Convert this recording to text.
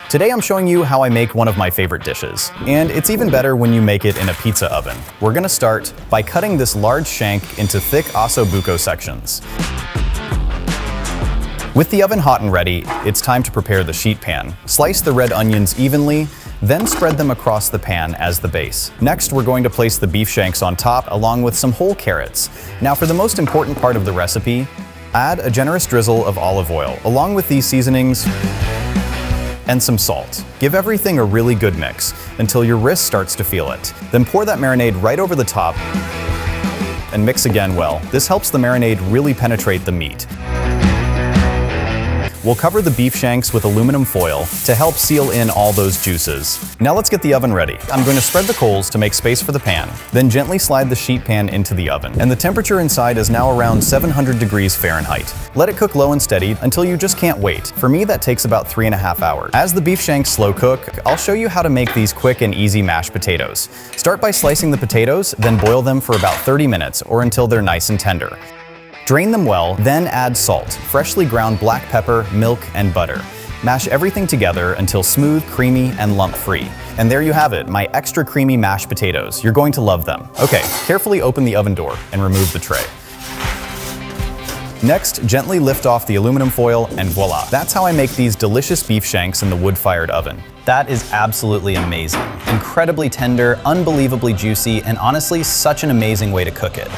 Today I'm showing you how I make one of my favorite dishes. And it's even better when you make it in a pizza oven. We're gonna start by cutting this large shank into thick Osso Buco sections. With the oven hot and ready, it's time to prepare the sheet pan. Slice the red onions evenly, then spread them across the pan as the base. Next, we're going to place the beef shanks on top along with some whole carrots. Now for the most important part of the recipe, add a generous drizzle of olive oil, along with these seasonings and some salt. Give everything a really good mix until your wrist starts to feel it. Then pour that marinade right over the top and mix again well. This helps the marinade really penetrate the meat. We'll cover the beef shanks with aluminum foil to help seal in all those juices. Now let's get the oven ready. I'm going to spread the coals to make space for the pan, then gently slide the sheet pan into the oven. And the temperature inside is now around 700 degrees Fahrenheit. Let it cook low and steady until you just can't wait. For me, that takes about 3.5 hours. As the beef shanks slow cook, I'll show you how to make these quick and easy mashed potatoes. Start by slicing the potatoes, then boil them for about 30 minutes or until they're nice and tender. Drain them well, then add salt, freshly ground black pepper, milk, and butter. Mash everything together until smooth, creamy, and lump-free. And there you have it, my extra creamy mashed potatoes. You're going to love them. Okay, carefully open the oven door and remove the tray. Next, gently lift off the aluminum foil and voila. That's how I make these delicious beef shanks in the wood-fired oven. That is absolutely amazing. Incredibly tender, unbelievably juicy, and honestly, such an amazing way to cook it.